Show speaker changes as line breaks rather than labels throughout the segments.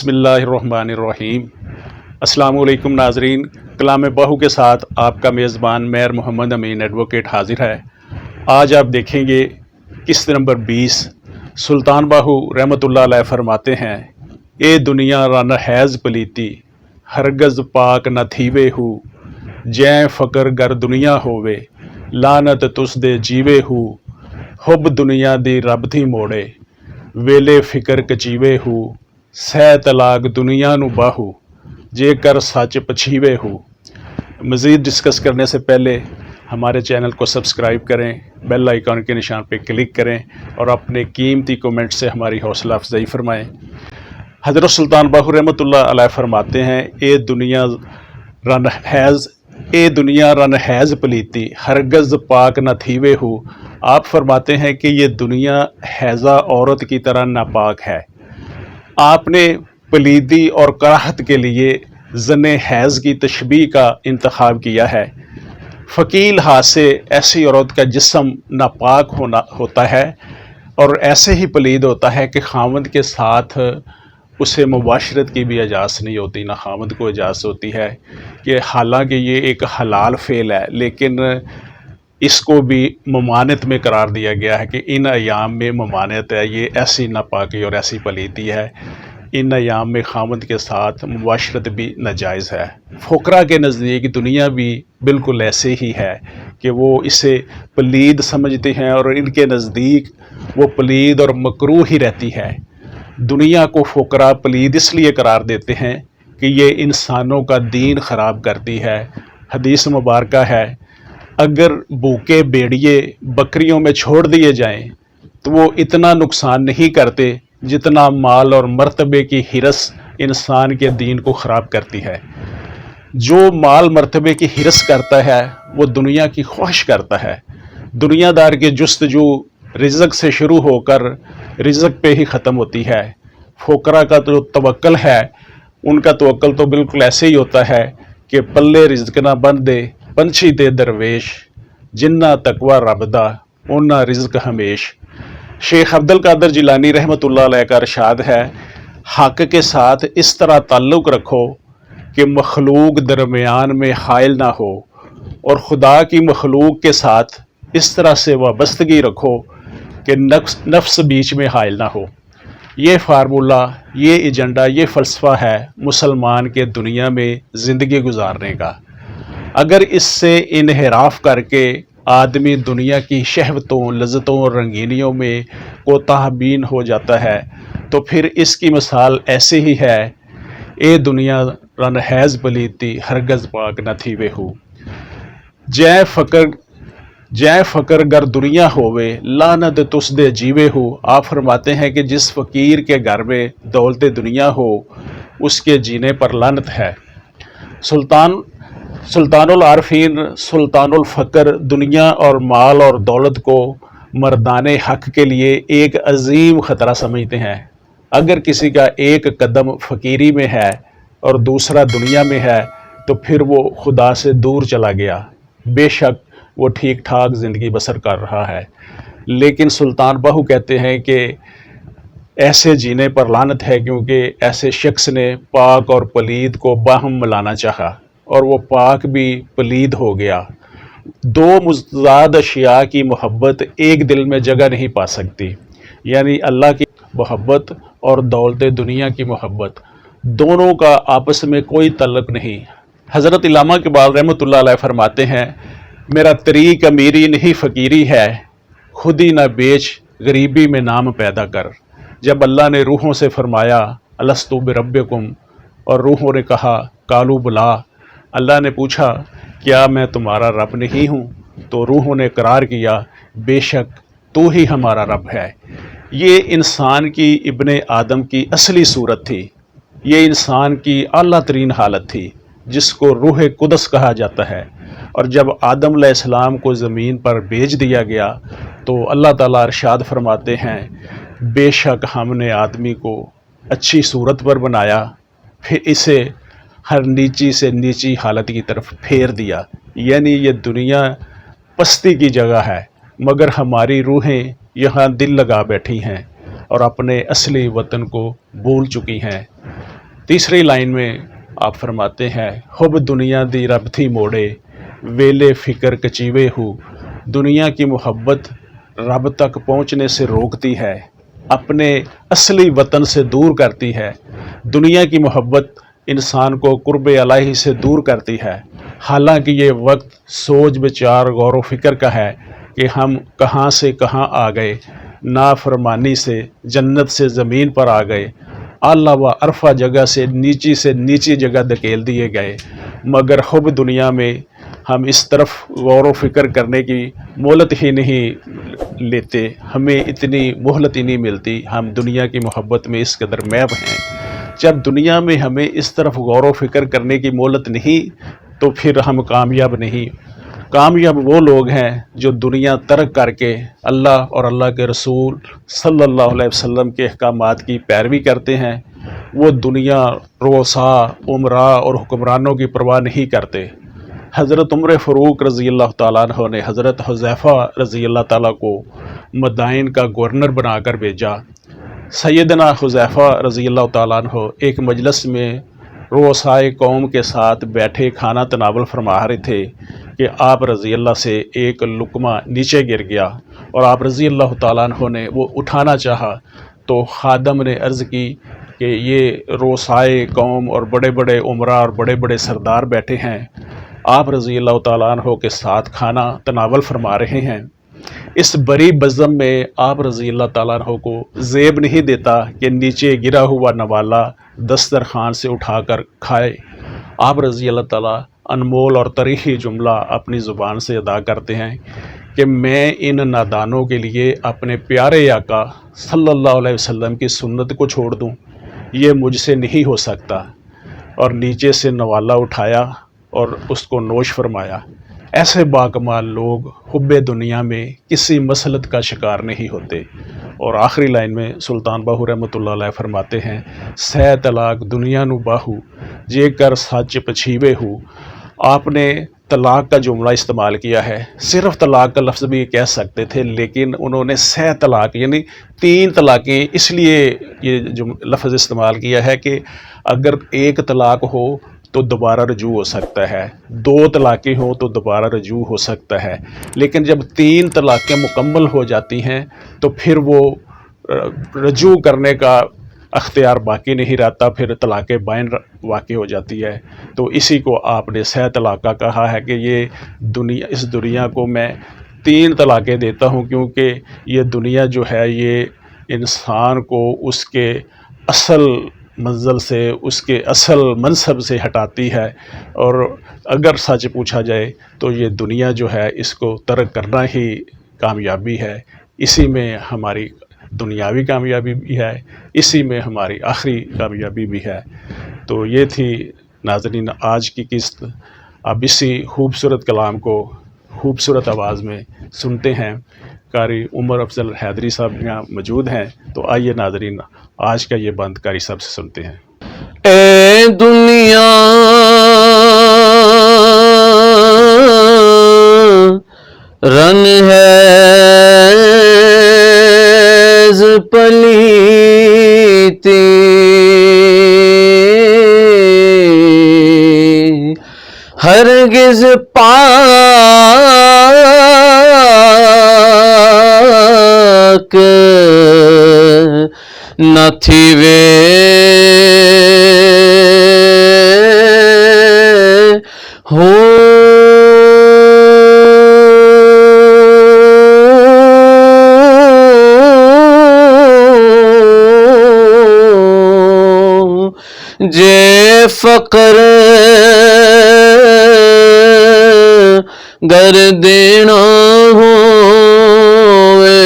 बिस्मिल्लाहिर्रहमानिर्रहीम। अस्सलाम वालेकुम नाजरीन, कलाम बाहू के साथ आपका मेज़बान मेयर मोहम्मद अमीन एडवोकेट हाजिर है। आज आप देखेंगे किस्त नंबर 20। सुल्तान बाहू रहमतुल्लाह अलैह फरमाते हैं, ए दुनिया रन हैज़ पलीती हरगज़ पाक न थीवे हु, जै फ़कर गर दुनिया होवे लानत तुस दे जीवे हु, हुब दुनिया दी रब थी मोड़े वेले फ़िकर कचीवे हु, सह तलाक दुनिया नु बाहू जेकर सच पछीवे हु। मज़ीद डिस्कस करने से पहले हमारे चैनल को सब्सक्राइब करें, बेल आइकॉन के निशान पर क्लिक करें और अपने कीमती कमेंट से हमारी हौसला अफजाई फरमाएँ। हज़रत सुल्तान बाहू रहमतुल्लाह अलैह फरमाते हैं, ए दुनिया रन हैज़ पलीती हरगज़ पाक न थीवे हु। आप फरमाते हैं कि ये दुनिया हैज़ा औरत की तरह नापाक है। आपने पलीदी और कराहत के लिए ज़ने हैज़ की तशबीह का इंतखाब किया है। फ़कील हाथ से ऐसी औरत का जिस्म नापाक होता है और ऐसे ही पलीद होता है कि खामद के साथ उसे मुबाशरत की भी इजाज़त नहीं होती, ना खामद को इजाज़त होती है। कि हालांकि ये एक हलाल फ़ेल है, लेकिन इसको भी ममानत में करार दिया गया है कि इन अयाम में ममानत है। ये ऐसी नापाकी और ऐसी पलीती है, इन अयाम में खामद के साथ मुबाशरत भी नाजायज़ है। फ़ुकरा के नज़दीक दुनिया भी बिल्कुल ऐसे ही है कि वो इसे पलीद समझते हैं और इनके नज़दीक वो पलीद और मकरूह ही रहती है। दुनिया को फ़ुकरा पलीद इसलिए करार देते हैं कि ये इंसानों का दीन ख़राब करती है। हदीस मुबारक है, अगर भूखे भेड़िए बकरियों में छोड़ दिए जाएं तो वो इतना नुकसान नहीं करते जितना माल और मर्तबे की हिरस इंसान के दीन को ख़राब करती है। जो माल मर्तबे की हिरस करता है वो दुनिया की ख्वाहिश करता है। दुनियादार की जुस्तजू रिज़्क़ से शुरू होकर रिज़्क़ पे ही ख़त्म होती है। फ़ुकरा का जो तवक्ल है, उनका तवक्ल तो बिल्कुल ऐसे ही होता है कि पल्ले रिज़्क़ ना बन दे पंछी दे दरवेश, जिन्ना तकवा रबदा उन्ना रिज़्क़ हमेश। शेख अब्दुल कादिर जिलानी रहमतुल्लाह अलैह का इरशाद है, हक़ के साथ इस तरह ताल्लुक़ रखो कि मखलूक दरमियान में हाइल ना हो, और खुदा की मखलूक के साथ इस तरह से वाबस्तगी रखो कि नफ्स बीच में हाइल ना हो। ये फार्मूला, ये एजेंडा, ये फ़लसफ़ा है मुसलमान के दुनिया में ज़िंदगी गुजारने का। अगर इससे इन्हिराफ करके आदमी दुनिया की शहवतों, लज़्ज़तों और रंगीनियों में कोताहबीन हो जाता है तो फिर इसकी मिसाल ऐसे ही है, ए दुनिया रन हैज़ पलीती हरगज़ पाक न थीवे हु, जै फ़कर गर दुनिया होवे लानत तुस दे जीवे हु। आप फरमाते हैं कि जिस फ़कीर के घर में दौलत दुनिया हो उसके जीने पर लानत है। सुल्तानुल आरफीन सुल्तानुल फ़कर दुनिया और माल और दौलत को मर्दाने हक़ के लिए एक अजीम ख़तरा समझते हैं। अगर किसी का एक कदम फ़कीरी में है और दूसरा दुनिया में है तो फिर वो खुदा से दूर चला गया। बेशक वो ठीक ठाक ज़िंदगी बसर कर रहा है, लेकिन सुल्तान बाहू कहते हैं कि ऐसे जीने पर लानत है, क्योंकि ऐसे शख्स ने पाक और पलीद को बाहम मिलाना चाहा और वो पाक भी पलीद हो गया। दो मुज़ाद अशिया की मोहब्बत एक दिल में जगह नहीं पा सकती, यानी अल्लाह की मोहब्बत और दौलत दुनिया की मोहब्बत, दोनों का आपस में कोई तल्लुक़ नहीं। हज़रत इल्लामा इक़बाल रहमतुल्लाह अलैह फरमाते हैं, मेरा तरीक़ अमीरी नहीं फ़कीरी है, खुद ही न बेच गरीबी में नाम पैदा कर। जब अल्लाह ने रूहों से फरमाया अलस्तु बिरब्बिकुम, और रूहों ने कहा कालू बुला, अल्लाह ने पूछा क्या मैं तुम्हारा रब नहीं हूँ? तो रूहों ने करार किया बेशक तू ही हमारा रब है। ये इंसान की इब्ने आदम की असली सूरत थी, ये इंसान की आला तरीन हालत थी जिसको रूह कुदस कहा जाता है। और जब आदम अलैहिस्सलाम को ज़मीन पर भेज दिया गया तो अल्लाह ताला इरशाद फरमाते हैं, बेशक हमने आदमी को अच्छी सूरत पर बनाया, फिर इसे हर नीची से नीची हालत की तरफ फेर दिया। यानी ये दुनिया पस्ती की जगह है, मगर हमारी रूहें यहाँ दिल लगा बैठी हैं और अपने असली वतन को भूल चुकी हैं। تیسری لائن میں آپ فرماتے ہیں حب دنیا دی رب تھی موڑے ویلے فکر کچیوے ہو، دنیا کی محبت رب تک پہنچنے سے روکتی ہے، اپنے اصلی وطن سے دور کرتی ہے۔ دنیا کی محبت انسان کو قرب الہی سے دور کرتی ہے، حالانکہ یہ وقت سوچ بچار غور و فکر کا ہے کہ ہم کہاں سے کہاں آ گئے، نافرمانی سے جنت سے زمین پر آ گئے، اعلیٰ و عرفہ جگہ سے نیچی جگہ دھکیل دیے گئے، مگر حب دنیا میں ہم اس طرف غور و فکر کرنے کی مہلت ہی نہیں لیتے، ہمیں اتنی مہلت ہی نہیں ملتی، ہم دنیا کی محبت میں اس قدر محو ہیں۔ جب دنیا میں ہمیں اس طرف غور و فکر کرنے کی مہلت نہیں تو پھر ہم کامیاب نہیں۔ کامیاب وہ لوگ ہیں جو دنیا ترک کر کے اللہ اور اللہ کے رسول صلی اللہ علیہ وسلم کے احکامات کی پیروی کرتے ہیں۔ وہ دنیا، رؤساء، امراء اور حکمرانوں کی پرواہ نہیں کرتے۔ حضرت عمر فاروق رضی اللہ تعالیٰ عنہ نے حضرت حذیفہ رضی اللہ تعالیٰ کو مدائن کا گورنر بنا کر بھیجا۔ سیدنا حذیفہ رضی اللہ تعالیٰ عنہ ایک مجلس میں رؤسائے قوم کے ساتھ بیٹھے کھانا تناول فرما رہے تھے کہ آپ رضی اللہ سے ایک لقمہ نیچے گر گیا اور آپ رضی اللہ تعالیٰ عنہ نے وہ اٹھانا چاہا تو خادم نے عرض کی کہ یہ رؤسائے قوم اور بڑے بڑے امراء اور بڑے بڑے سردار بیٹھے ہیں، آپ رضی اللہ تعالیٰ عنہ کے ساتھ کھانا تناول فرما رہے ہیں، اس بری بزم میں آپ رضی اللہ تعالیٰ عنہ کو زیب نہیں دیتا کہ نیچے گرا ہوا نوالا دسترخوان سے اٹھا کر کھائے۔ آپ رضی اللہ تعالیٰ انمول اور تاریخی جملہ اپنی زبان سے ادا کرتے ہیں کہ میں ان نادانوں کے لیے اپنے پیارے آقا صلی اللہ علیہ وسلم کی سنت کو چھوڑ دوں، یہ مجھ سے نہیں ہو سکتا، اور نیچے سے نوالا اٹھایا اور اس کو نوش فرمایا۔ ایسے باکمال لوگ حب دنیا میں کسی مسلط کا شکار نہیں ہوتے۔ اور آخری لائن میں سلطان باہو رحمۃ اللہ علیہ فرماتے ہیں سہ طلاق دنیا نو باہو جے کر سچ پچھیوے ہو۔ آپ نے طلاق کا جملہ استعمال کیا ہے، صرف طلاق کا لفظ بھی کہہ سکتے تھے، لیکن انہوں نے سہ طلاق یعنی 3 طلاقیں اس لیے یہ لفظ استعمال کیا ہے کہ اگر ایک طلاق ہو تو دوبارہ رجوع ہو سکتا ہے، 2 طلاقیں ہوں تو دوبارہ رجوع ہو سکتا ہے، لیکن جب 3 طلاقیں مکمل ہو جاتی ہیں تو پھر وہ رجوع کرنے کا اختیار باقی نہیں رہتا، پھر طلاق بائن واقع ہو جاتی ہے۔ تو اسی کو آپ نے سہ طلاقہ کہا ہے کہ یہ اس دنیا کو میں 3 طلاقیں دیتا ہوں، کیونکہ یہ دنیا جو ہے یہ انسان کو اس کے اصل منزل سے، اس کے اصل منصب سے ہٹاتی ہے، اور اگر سچ پوچھا جائے تو یہ دنیا جو ہے اس کو ترک کرنا ہی کامیابی ہے۔ اسی میں ہماری دنیاوی کامیابی بھی ہے، اسی میں ہماری آخری کامیابی بھی ہے۔ تو یہ تھی ناظرین آج کی قسط۔ اب اسی خوبصورت کلام کو خوبصورت آواز میں سنتے ہیں۔ قاری عمر افضل حیدری صاحب یہاں موجود ہیں، تو آئیے ناظرین آج کا یہ بند قاری صاحب سے سنتے ہیں۔
اے دنیا رن ہے پلیتی ہرگز پاک نہ تھی وے ہو جے فقر گر دینا ہوئے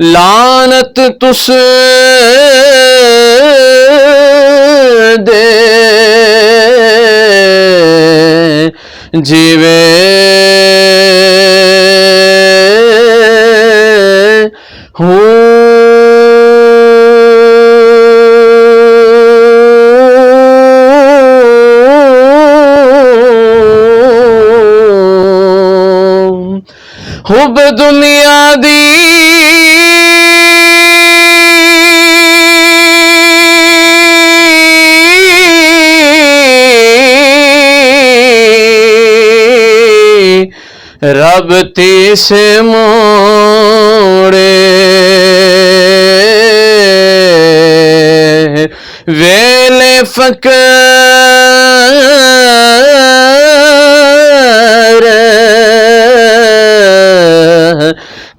لعنت تس دے جیوے حب دنیا دی رب تیسے موڑے ویلے فقر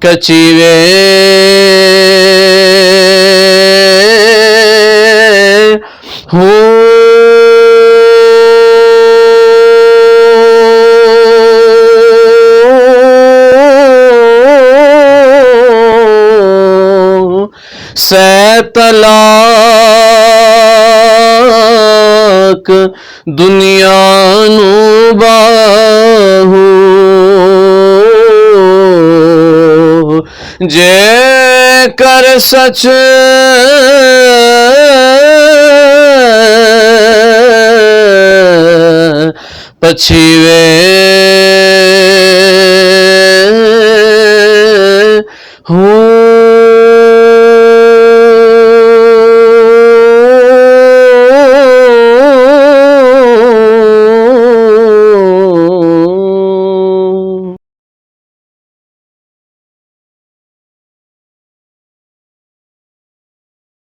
کچی وے سے طلاق دنیا نو باہو جے کر سچ پچھیوے